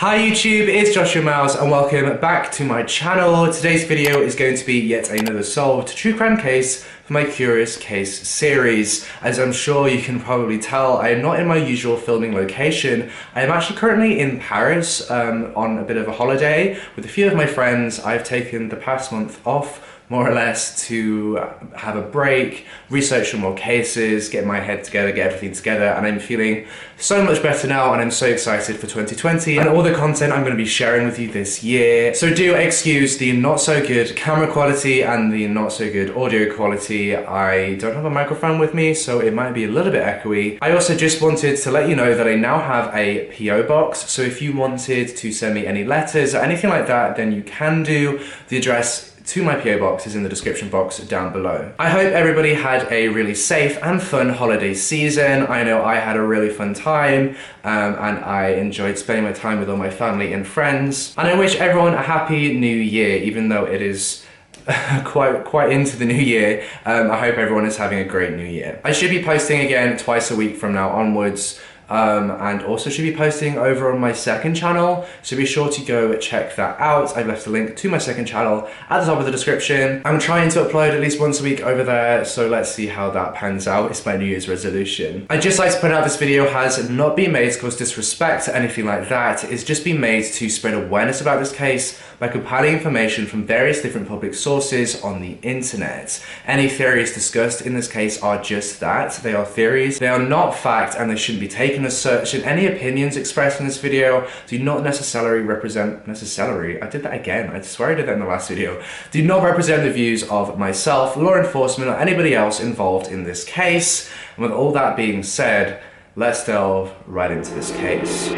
Hi YouTube, it's Joshua Miles and welcome back to my channel. Today's video is going to be yet another solved true crime case for my Curious Case series. As I'm sure you can probably tell, I am not in my usual filming location. I am actually currently in Paris on a bit of a holiday with a few of my friends. I've taken the past month off more or less to have a break, research some more cases, get my head together, get everything together, and I'm feeling so much better now and I'm so excited for 2020 and all the content I'm going to be sharing with you this year. So do excuse the not so good camera quality and the not so good audio quality. I don't have a microphone with me, so it might be a little bit echoey. I also just wanted to let you know that I now have a PO box, so if you wanted to send me any letters or anything like that, then you can do. The address to my PO box is in the description box down below. I hope everybody had a really safe and fun holiday season. I know I had a really fun time and I enjoyed spending my time with all my family and friends. And I wish everyone a happy new year, even though it is quite into the new year. I hope everyone is having a great new year. I should be posting again twice a week from now onwards. And also should be posting over on my second channel, so be sure to go check that out. I've left a link to my second channel at the top of the description. I'm trying to upload at least once a week over there, so let's see how that pans out. It's my New Year's resolution. I'd just like to point out this video has not been made to cause disrespect or anything like that. It's just been made to spread awareness about this case by compiling information from various different public sources on the internet. Any theories discussed in this case are just that. They are theories, they are not fact, and they shouldn't be taken as such, and any opinions expressed in this video do not necessarily represent, I did that again, I swear I did that in the last video, do not represent the views of myself, law enforcement, or anybody else involved in this case. And with all that being said, let's delve right into this case.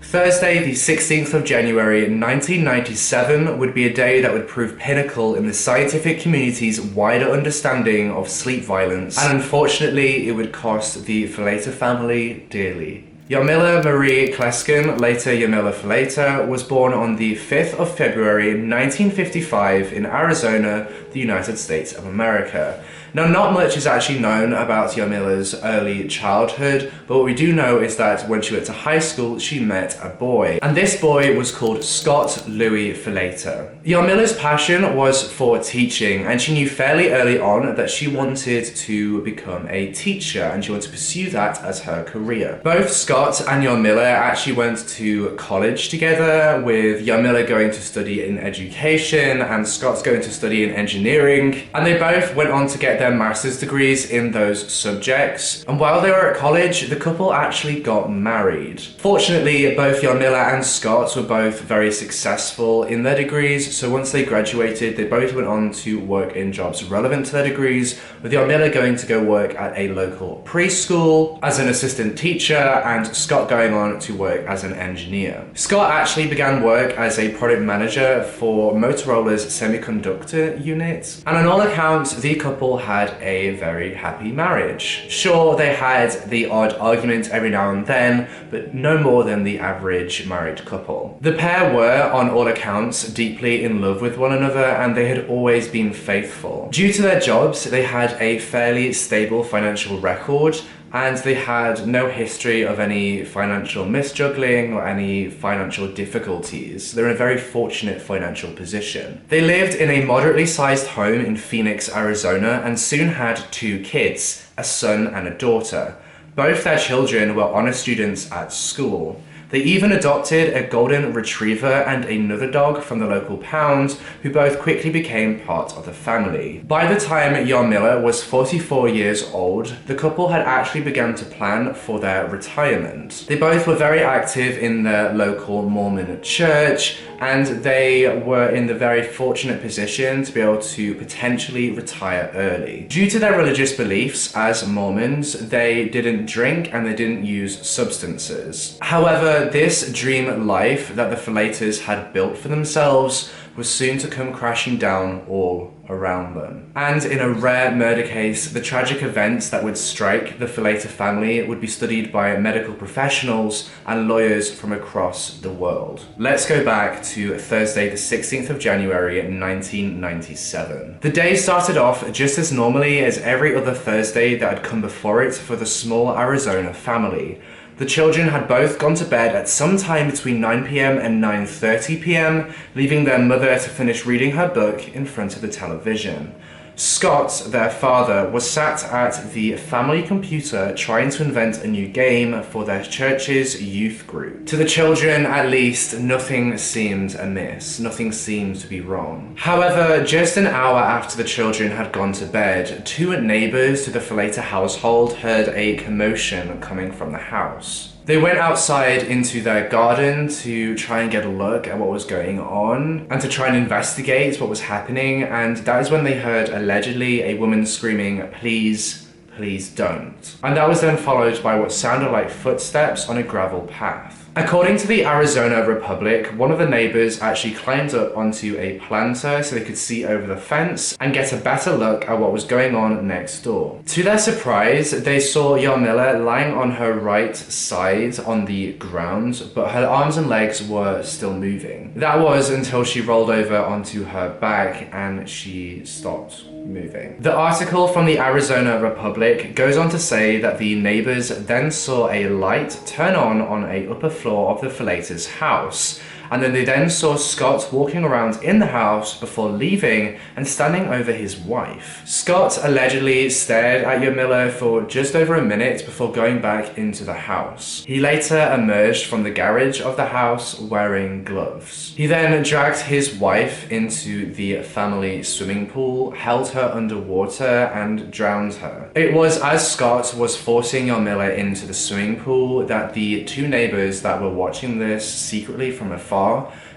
Thursday, the 16th of January 1997 would be a day that would prove pinnacle in the scientific community's wider understanding of sleep violence, and unfortunately it would cost the Felater family dearly. Jarmila Marie Klesken, later Jarmila Felater, was born on the 5th of February 1955 in Arizona, the United States of America. Now, not much is actually known about Jarmila's early childhood, but what we do know is that when she went to high school, she met a boy. And this boy was called Scott Louis Felater. Jarmila's passion was for teaching, and she knew fairly early on that she wanted to become a teacher, and she wanted to pursue that as her career. Both Scott and Jarmila actually went to college together, with Jarmila going to study in education and Scott going to study in engineering. And they both went on to get their master's degrees in those subjects. And while they were at college, the couple actually got married. Fortunately, both Jarmila and Scott were both very successful in their degrees, so once they graduated, they both went on to work in jobs relevant to their degrees, with Jarmila going to go work at a local preschool as an assistant teacher, and Scott going on to work as an engineer. Scott actually began work as a product manager for Motorola's semiconductor unit, and on all accounts, the couple had a very happy marriage. Sure, they had the odd argument every now and then, but no more than the average married couple. The pair were, on all accounts, deeply in love with one another, and they had always been faithful. Due to their jobs, they had a fairly stable financial record, and they had no history of any financial misjuggling or any financial difficulties. They're in a very fortunate financial position. They lived in a moderately sized home in Phoenix, Arizona, and soon had 2 kids, a son and a daughter. Both their children were honor students at school. They even adopted a golden retriever and another dog from the local pound, who both quickly became part of the family. By the time Jarmila was 44 years old, the couple had actually begun to plan for their retirement. They both were very active in their local Mormon church, and they were in the very fortunate position to be able to potentially retire early. Due to their religious beliefs as Mormons, they didn't drink and they didn't use substances. However, this dream life that the Felaters had built for themselves was soon to come crashing down all around them. And in a rare murder case, the tragic events that would strike the Felater family would be studied by medical professionals and lawyers from across the world. Let's go back to Thursday, the 16th of January, 1997. The day started off just as normally as every other Thursday that had come before it for the small Arizona family. The children had both gone to bed at some time between 9 p.m. and 9:30 p.m., leaving their mother to finish reading her book in front of the television. Scott, their father, was sat at the family computer trying to invent a new game for their church's youth group. To the children, at least, nothing seemed amiss. Nothing seemed to be wrong. However, just an hour after the children had gone to bed, two neighbors to the Felater household heard a commotion coming from the house. They went outside into their garden to try and get a look at what was going on and to try and investigate what was happening, and that is when they heard allegedly a woman screaming, "Please, please don't." And that was then followed by what sounded like footsteps on a gravel path. According to the Arizona Republic, one of the neighbors actually climbed up onto a planter so they could see over the fence and get a better look at what was going on next door. To their surprise, they saw Yarmila lying on her right side on the ground, but her arms and legs were still moving. That was until she rolled over onto her back and she stopped moving. The article from the Arizona Republic goes on to say that the neighbors then saw a light turn on a upper floor of the Felaters' house, and then they then saw Scott walking around in the house before leaving and standing over his wife. Scott allegedly stared at Yarmila for just over a minute before going back into the house. He later emerged from the garage of the house wearing gloves. He then dragged his wife into the family swimming pool, held her underwater, and drowned her. It was as Scott was forcing Yarmila into the swimming pool that the two neighbors that were watching this secretly from afar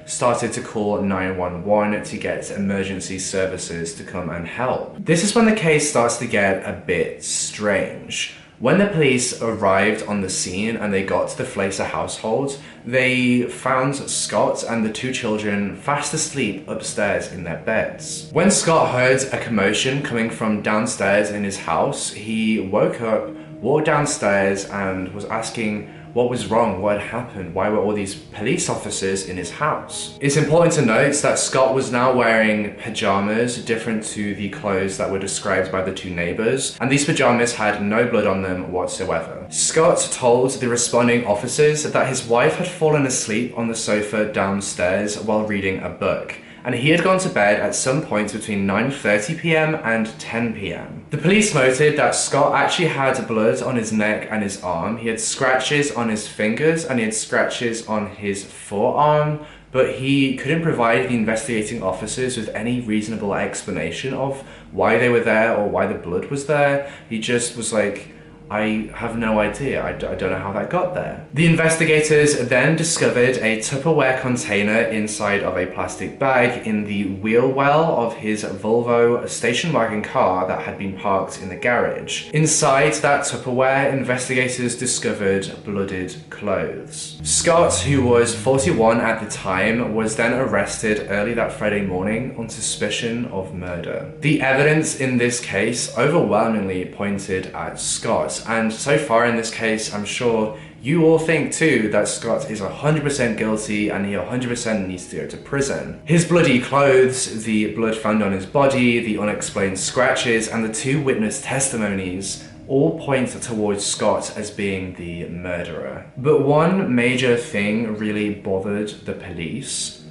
started to call 911 to get emergency services to come and help. This is when the case starts to get a bit strange. When the police arrived on the scene and they got to the Felater household, they found Scott and the two children fast asleep upstairs in their beds. When Scott heard a commotion coming from downstairs in his house, he woke up, walked downstairs, and was asking what was wrong, what had happened, why were all these police officers in his house? It's important to note that Scott was now wearing pajamas different to the clothes that were described by the two neighbors, and these pajamas had no blood on them whatsoever. Scott told the responding officers that his wife had fallen asleep on the sofa downstairs while reading a book, and he had gone to bed at some point between 9:30 p.m. and 10 p.m. The police noted that Scott actually had blood on his neck and his arm. He had scratches on his fingers and he had scratches on his forearm, but he couldn't provide the investigating officers with any reasonable explanation of why they were there or why the blood was there. He just was like, I have no idea. I don't know how that got there. The investigators then discovered a Tupperware container inside of a plastic bag in the wheel well of his Volvo station wagon car that had been parked in the garage. Inside that Tupperware, investigators discovered blooded clothes. Scott, who was 41 at the time, was then arrested early that Friday morning on suspicion of murder. The evidence in this case overwhelmingly pointed at Scott. And so far in this case, I'm sure you all think too that Scott is 100% guilty and he 100% needs to go to prison. His bloody clothes, the blood found on his body, the unexplained scratches, and the two witness testimonies all point towards Scott as being the murderer. But one major thing really bothered the police.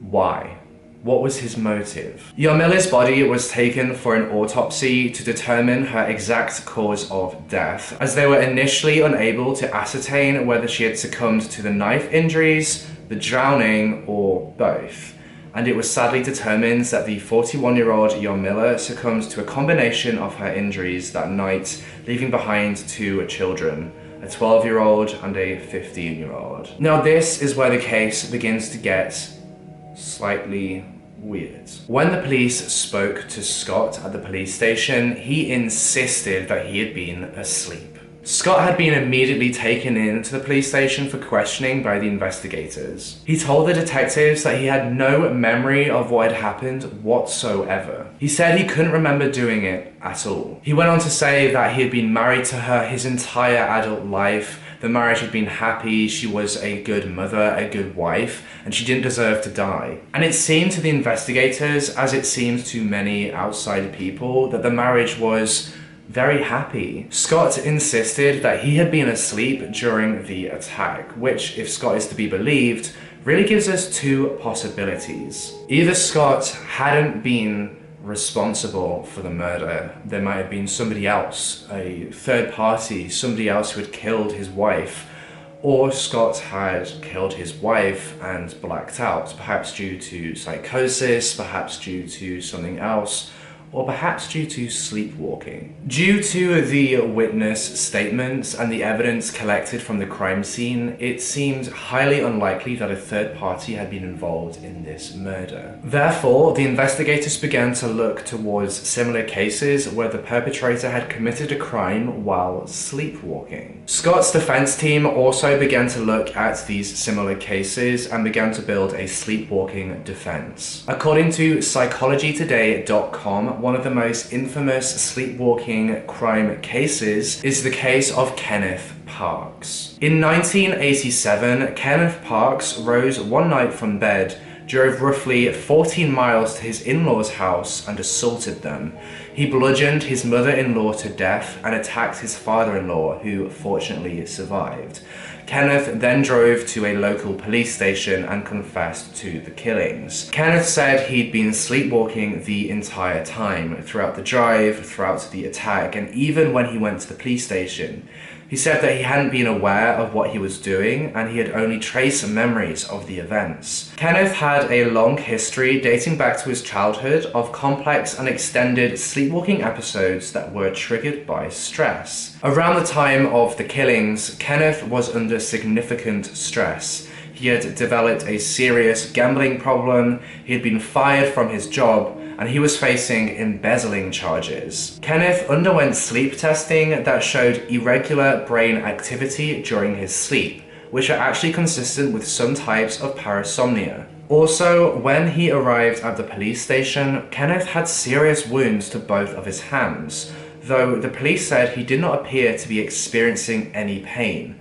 Why? What was his motive? Yarmila's body was taken for an autopsy to determine her exact cause of death, as they were initially unable to ascertain whether she had succumbed to the knife injuries, the drowning, or both. And it was sadly determined that the 41-year-old Yarmila succumbed to a combination of her injuries that night, leaving behind two children, a 12-year-old and a 15-year-old. Now this is where the case begins to get slightly weird. When the police spoke to Scott at the police station, he insisted that he had been asleep. Scott had been immediately taken into the police station for questioning by the investigators. He told the detectives that he had no memory of what had happened whatsoever. He said he couldn't remember doing it at all. He went on to say that he had been married to her his entire adult life. The marriage had been happy, she was a good mother, a good wife, and she didn't deserve to die. And it seemed to the investigators, as it seemed to many outside people, that the marriage was very happy. Scott insisted that he had been asleep during the attack, which, if Scott is to be believed, really gives us two possibilities. Either Scott hadn't been responsible for the murder. There might have been somebody else, a third party, somebody else who had killed his wife, or Scott had killed his wife and blacked out, perhaps due to psychosis, perhaps due to something else, or perhaps due to sleepwalking. Due to the witness statements and the evidence collected from the crime scene, it seemed highly unlikely that a third party had been involved in this murder. Therefore, the investigators began to look towards similar cases where the perpetrator had committed a crime while sleepwalking. Scott's defense team also began to look at these similar cases and began to build a sleepwalking defense. According to psychologytoday.com, one of the most infamous sleepwalking crime cases is the case of Kenneth Parks. In 1987, Kenneth Parks rose one night from bed, drove roughly 14 miles to his in-laws' house and assaulted them. He bludgeoned his mother-in-law to death and attacked his father-in-law, who fortunately survived. Kenneth then drove to a local police station and confessed to the killings. Kenneth said he'd been sleepwalking the entire time, throughout the drive, throughout the attack, and even when he went to the police station. He said that he hadn't been aware of what he was doing and he had only trace memories of the events. Kenneth had a long history dating back to his childhood of complex and extended sleepwalking episodes that were triggered by stress. Around the time of the killings, Kenneth was under significant stress. He had developed a serious gambling problem, he had been fired from his job, and he was facing embezzling charges. Kenneth underwent sleep testing that showed irregular brain activity during his sleep, which are actually consistent with some types of parasomnia. Also, when he arrived at the police station, Kenneth had serious wounds to both of his hands, though the police said he did not appear to be experiencing any pain.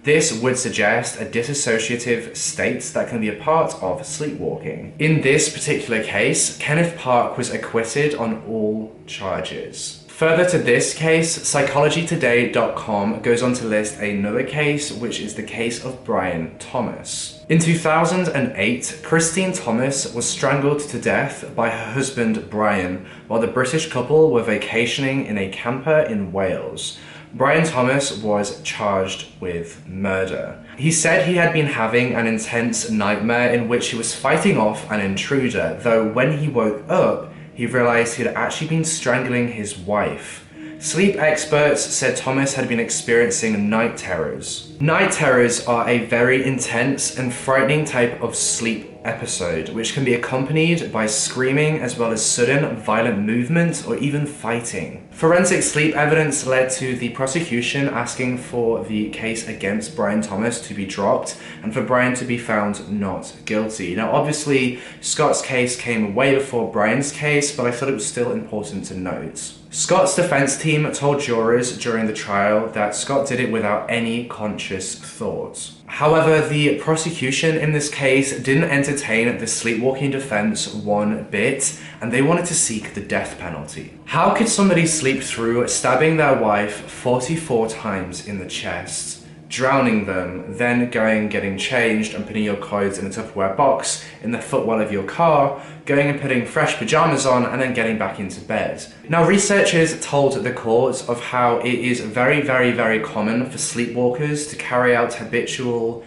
This would suggest a dissociative state that can be a part of sleepwalking. In this particular case, Kenneth Park was acquitted on all charges. Further to this case, psychologytoday.com goes on to list another case, which is the case of Brian Thomas. In 2008, Christine Thomas was strangled to death by her husband Brian while the British couple were vacationing in a camper in Wales. Brian Thomas was charged with murder. He said he had been having an intense nightmare in which he was fighting off an intruder, though when he woke up, he realized he had actually been strangling his wife. Sleep experts said Thomas had been experiencing night terrors. Night terrors are a very intense and frightening type of sleep episode, which can be accompanied by screaming as well as sudden violent movement or even fighting. Forensic sleep evidence led to the prosecution asking for the case against Brian Thomas to be dropped and for Brian to be found not guilty. Now obviously Scott's case came way before Brian's case, but I thought it was still important to note. Scott's defense team told jurors during the trial that Scott did it without any conscious thought. However, the prosecution in this case didn't entertain the sleepwalking defense one bit, and they wanted to seek the death penalty. How could somebody sleep through stabbing their wife 44 times in the chest, drowning them, then getting changed and putting your clothes in a Tupperware box in the footwell of your car, going and putting fresh pajamas on, and then getting back into bed? Now, researchers told the court of how it is very, very, very common for sleepwalkers to carry out habitual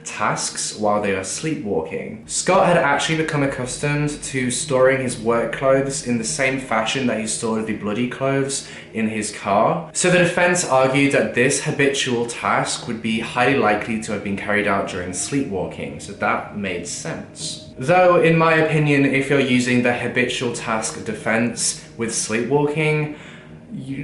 tasks while they are sleepwalking. Scott had actually become accustomed to storing his work clothes in the same fashion that he stored the bloody clothes in his car. So the defense argued that this habitual task would be highly likely to have been carried out during sleepwalking, so that made sense. Though, in my opinion, if you're using the habitual task defense with sleepwalking,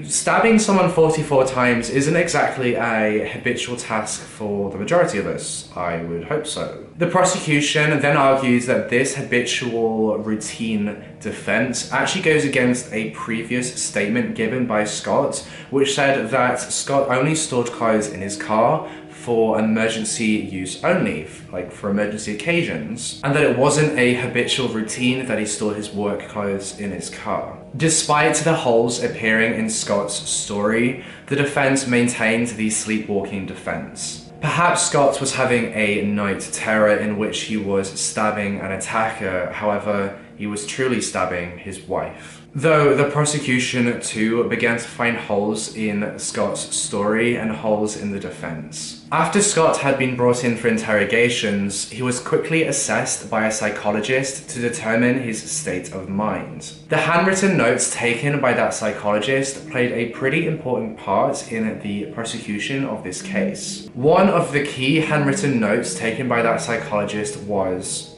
stabbing someone 44 times isn't exactly a habitual task for the majority of us. I would hope so. The prosecution then argues that this habitual routine defense actually goes against a previous statement given by Scott, which said that Scott only stored clothes in his car for emergency use only, like for emergency occasions, and that it wasn't a habitual routine that he stored his work clothes in his car. Despite the holes appearing in Scott's story, the defense maintained the sleepwalking defense. Perhaps Scott was having a night terror in which he was stabbing an attacker, however, he was truly stabbing his wife. Though the prosecution too began to find holes in Scott's story and holes in the defense. After Scott had been brought in for interrogations, he was quickly assessed by a psychologist to determine his state of mind. The handwritten notes taken by that psychologist played a pretty important part in the prosecution of this case. One of the key handwritten notes taken by that psychologist was: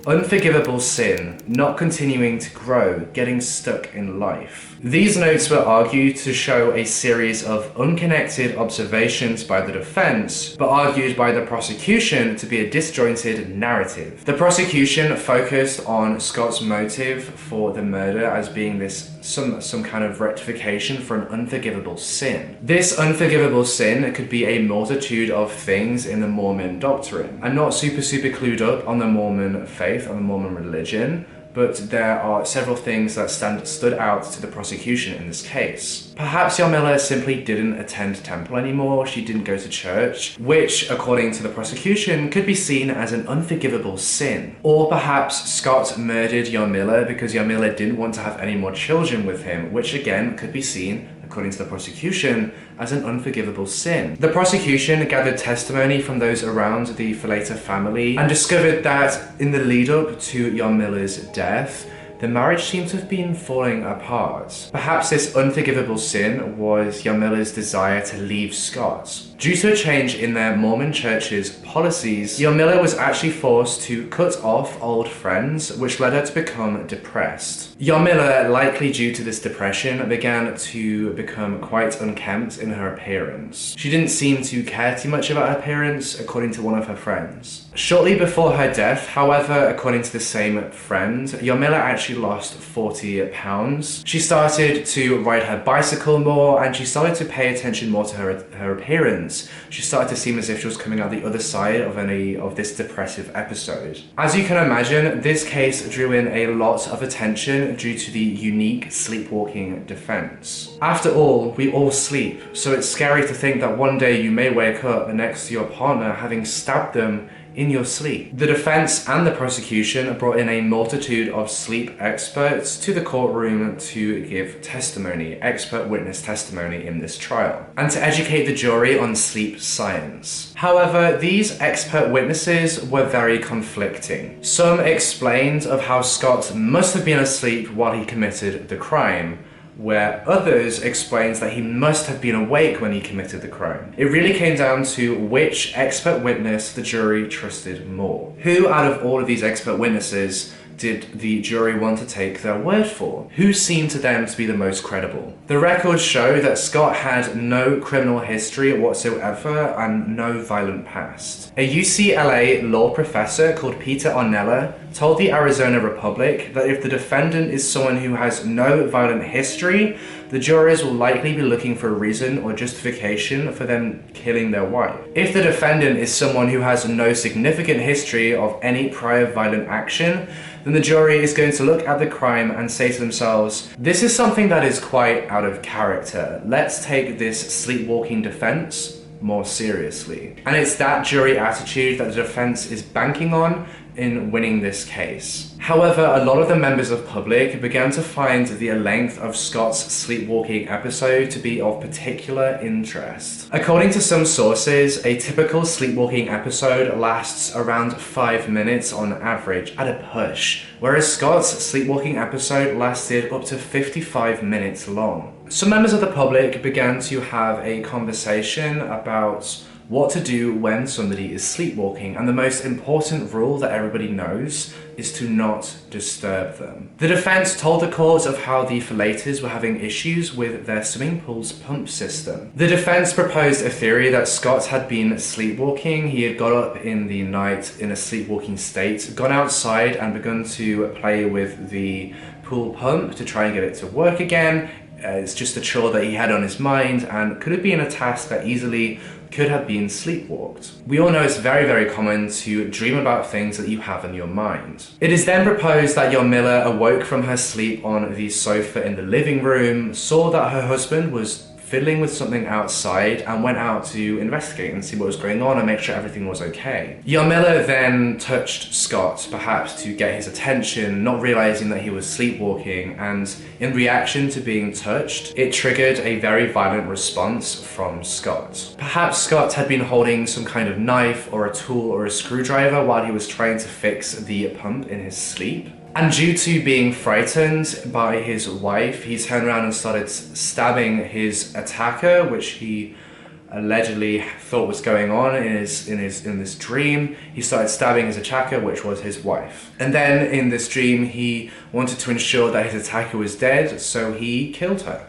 unforgivable sin, not continuing to grow, getting stuck in life. These notes were argued to show a series of unconnected observations by the defense, but argued by the prosecution to be a disjointed narrative. The prosecution focused on Scott's motive for the murder as being some kind of rectification for an unforgivable sin. This unforgivable sin could be a multitude of things in the Mormon doctrine. I'm not super clued up on the Mormon faith, on the Mormon religion, but there are several things that stood out to the prosecution in this case. Perhaps Yarmila simply didn't attend temple anymore, she didn't go to church, which, according to the prosecution, could be seen as an unforgivable sin. Or perhaps Scott murdered Yarmila because Yarmila didn't want to have any more children with him, which again could be seen, according to the prosecution, as an unforgivable sin. The prosecution gathered testimony from those around the Felater family and discovered that in the lead up to Yarmila's death, the marriage seemed to have been falling apart. Perhaps this unforgivable sin was Yarmila's desire to leave Scott. Due to a change in their Mormon church's policies, Yarmila was actually forced to cut off old friends, which led her to become depressed. Yarmila, likely due to this depression, began to become quite unkempt in her appearance. She didn't seem to care too much about her appearance, according to one of her friends. Shortly before her death, however, according to the same friend, Yarmila actually lost 40 pounds. She started to ride her bicycle more, and she started to pay attention more to her appearance. She started to seem as if she was coming out the other side of this depressive episode. As you can imagine, this case drew in a lot of attention due to the unique sleepwalking defense. After all, we all sleep, so it's scary to think that one day you may wake up next to your partner having stabbed them in your sleep. The defense and the prosecution brought in a multitude of sleep experts to the courtroom to give testimony, expert witness testimony in this trial, and to educate the jury on sleep science. However, these expert witnesses were very conflicting. Some explained of how Scott must have been asleep while he committed the crime, where others explained that he must have been awake when he committed the crime. It really came down to which expert witness the jury trusted more. Who out of all of these expert witnesses did the jury want to take their word for? Who seemed to them to be the most credible? The records show that Scott had no criminal history whatsoever and no violent past. A UCLA law professor called Peter Ornella told the Arizona Republic that if the defendant is someone who has no violent history, the jurors will likely be looking for a reason or justification for them killing their wife. If the defendant is someone who has no significant history of any prior violent action, then the jury is going to look at the crime and say to themselves, this is something that is quite out of character. Let's take this sleepwalking defense more seriously. And it's that jury attitude that the defense is banking on in winning this case. However, a lot of the members of the public began to find the length of Scott's sleepwalking episode to be of particular interest. According to some sources, a typical sleepwalking episode lasts around 5 minutes on average at a push, whereas Scott's sleepwalking episode lasted up to 55 minutes long. Some members of the public began to have a conversation about what to do when somebody is sleepwalking, and the most important rule that everybody knows is to not disturb them. The defense told the court of how the Felaters were having issues with their swimming pool's pump system. The defense proposed a theory that Scott had been sleepwalking. He had got up in the night in a sleepwalking state, gone outside and begun to play with the pool pump to try and get it to work again. It's just a chore that he had on his mind, and could have been a task that easily could have been sleepwalked. We all know it's very, very common to dream about things that you have in your mind. It is then proposed that Miller awoke from her sleep on the sofa in the living room, saw that her husband was fiddling with something outside, and went out to investigate and see what was going on and make sure everything was okay. Miller then touched Scott, perhaps to get his attention, not realizing that he was sleepwalking, and in reaction to being touched, it triggered a very violent response from Scott. Perhaps Scott had been holding some kind of knife or a tool or a screwdriver while he was trying to fix the pump in his sleep. And due to being frightened by his wife, he turned around and started stabbing his attacker, which he allegedly thought was going on in this dream. He started stabbing his attacker, which was his wife. And then in this dream, he wanted to ensure that his attacker was dead, so he killed her.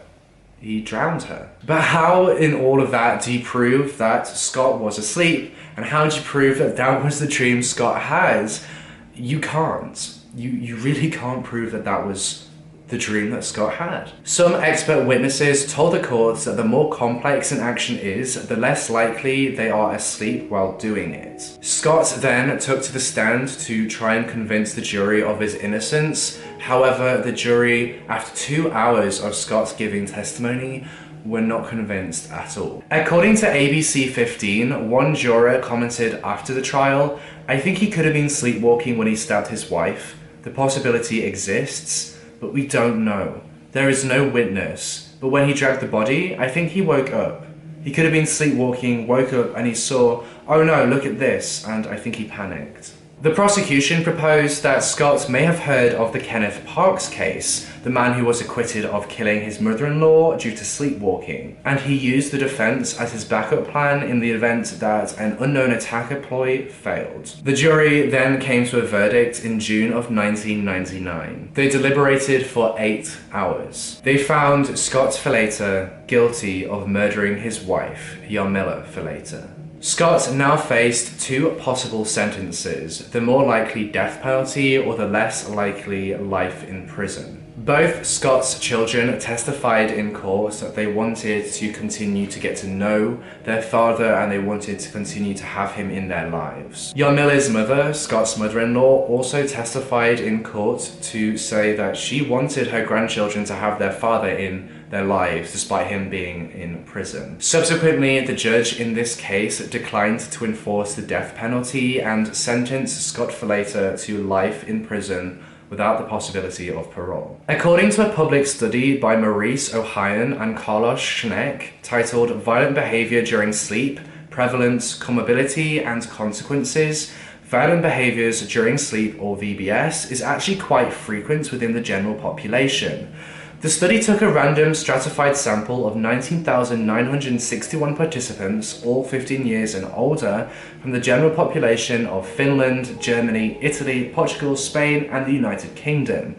He drowned her. But how in all of that do you prove that Scott was asleep? And how do you prove that that was the dream Scott has? You can't. You really can't prove that that was the dream that Scott had. Some expert witnesses told the courts that the more complex an action is, the less likely they are asleep while doing it. Scott then took to the stand to try and convince the jury of his innocence. However, the jury, after 2 hours of Scott giving testimony, were not convinced at all. According to ABC 15, one juror commented after the trial, "I think he could have been sleepwalking when he stabbed his wife. The possibility exists, but we don't know. There is no witness. But when he dragged the body, I think he woke up. He could have been sleepwalking, woke up, and he saw, oh no, look at this, and I think he panicked." The prosecution proposed that Scott may have heard of the Kenneth Parks case, the man who was acquitted of killing his mother-in-law due to sleepwalking, and he used the defense as his backup plan in the event that an unknown attacker ploy failed. The jury then came to a verdict in June of 1999. They deliberated for 8 hours. They found Scott Felater guilty of murdering his wife, Yarmila Felater. Scott now faced 2 possible sentences, the more likely death penalty or the less likely life in prison. Both Scott's children testified in court that they wanted to continue to get to know their father and they wanted to continue to have him in their lives. Yarmila's mother, Scott's mother-in-law, also testified in court to say that she wanted her grandchildren to have their father in their lives despite him being in prison. Subsequently, the judge in this case declined to enforce the death penalty and sentenced Scott Felater to life in prison without the possibility of parole. According to a public study by Maurice O'Hyan and Carlos Schneck titled Violent Behavior During Sleep, Prevalence, Comorbidity and Consequences, violent behaviors during sleep, or VBS, is actually quite frequent within the general population. The study took a random stratified sample of 19,961 participants, all 15 years and older, from the general population of Finland, Germany, Italy, Portugal, Spain, and the United Kingdom.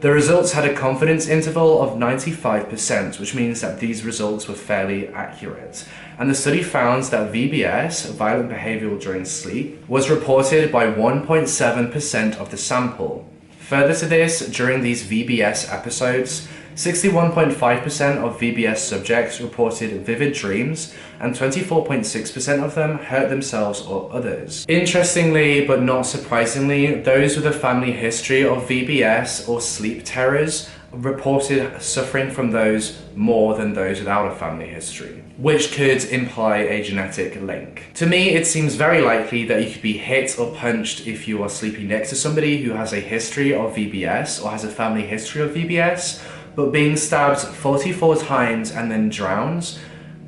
The results had a confidence interval of 95%, which means that these results were fairly accurate. And the study found that VBS, violent behavioral during sleep, was reported by 1.7% of the sample. Further to this, during these VBS episodes, 61.5% of VBS subjects reported vivid dreams, and 24.6% of them hurt themselves or others. Interestingly, but not surprisingly, those with a family history of VBS or sleep terrors reported suffering from those more than those without a family history, which could imply a genetic link. To me, it seems very likely that you could be hit or punched if you are sleeping next to somebody who has a history of VBS or has a family history of VBS, but being stabbed 44 times and then drowns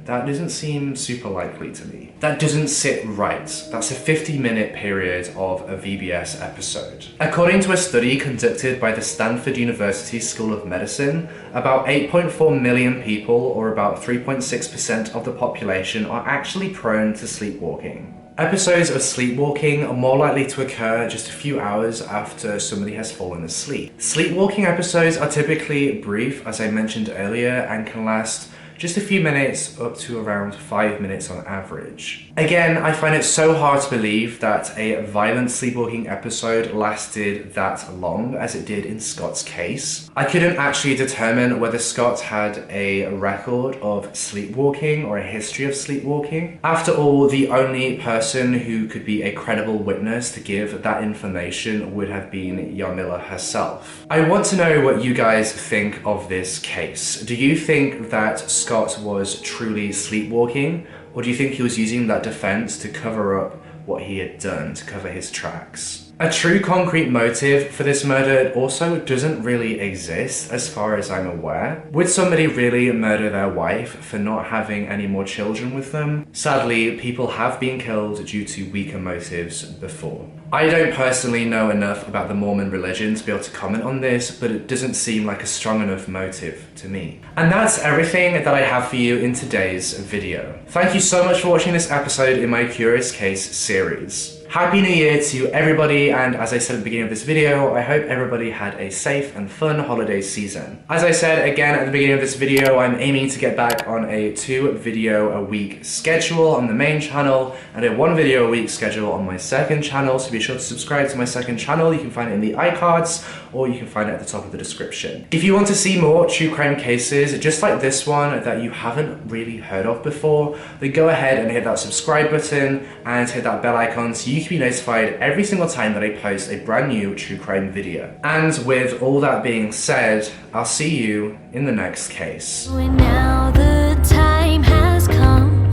That doesn't seem super likely to me. That doesn't sit right. That's a 50-minute period of a VBS episode. According to a study conducted by the Stanford University School of Medicine, about 8.4 million people, or about 3.6% of the population, are actually prone to sleepwalking. Episodes of sleepwalking are more likely to occur just a few hours after somebody has fallen asleep. Sleepwalking episodes are typically brief, as I mentioned earlier, and can last just a few minutes up to around 5 minutes on average. Again, I find it so hard to believe that a violent sleepwalking episode lasted that long as it did in Scott's case. I couldn't actually determine whether Scott had a record of sleepwalking or a history of sleepwalking. After all, the only person who could be a credible witness to give that information would have been Jarmila herself. I want to know what you guys think of this case. Do you think that Scott was truly sleepwalking, or do you think he was using that defense to cover up what he had done, to cover his tracks? A true concrete motive for this murder also doesn't really exist as far as I'm aware. Would somebody really murder their wife for not having any more children with them? Sadly, people have been killed due to weaker motives before. I don't personally know enough about the Mormon religion to be able to comment on this, but it doesn't seem like a strong enough motive to me. And that's everything that I have for you in today's video. Thank you so much for watching this episode in my Curious Case series. Happy New Year to everybody, and as I said at the beginning of this video, I hope everybody had a safe and fun holiday season. As I said again at the beginning of this video, I'm aiming to get back on a 2-video-a-week schedule on the main channel and a 1-video-a-week schedule on my second channel, so be sure to subscribe to my second channel. You can find it in the iCards, or you can find it at the top of the description. If you want to see more true crime cases just like this one that you haven't really heard of before, then go ahead and hit that subscribe button and hit that bell icon so you can be notified every single time that I post a brand new true crime video. And with all that being said, I'll see you in the next case. Now the time has come.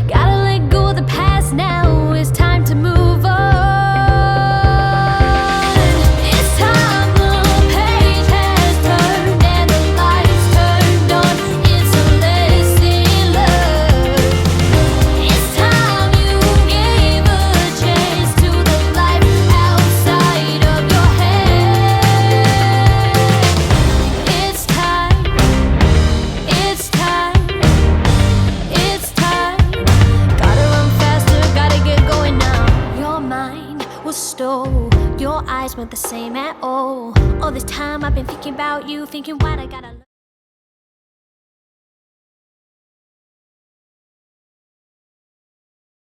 Gotta let go of the past now. It's time to move on. It's time the page has turned and the lights turned on. It's a lesson learned. It's time you gave a chance to the life outside of your head. It's time. It's time. It's time. Gotta run faster, gotta get going now. Your mind was stole. Your eyes weren't the same at all. All this time I've been thinking about you, thinking why'd I gotta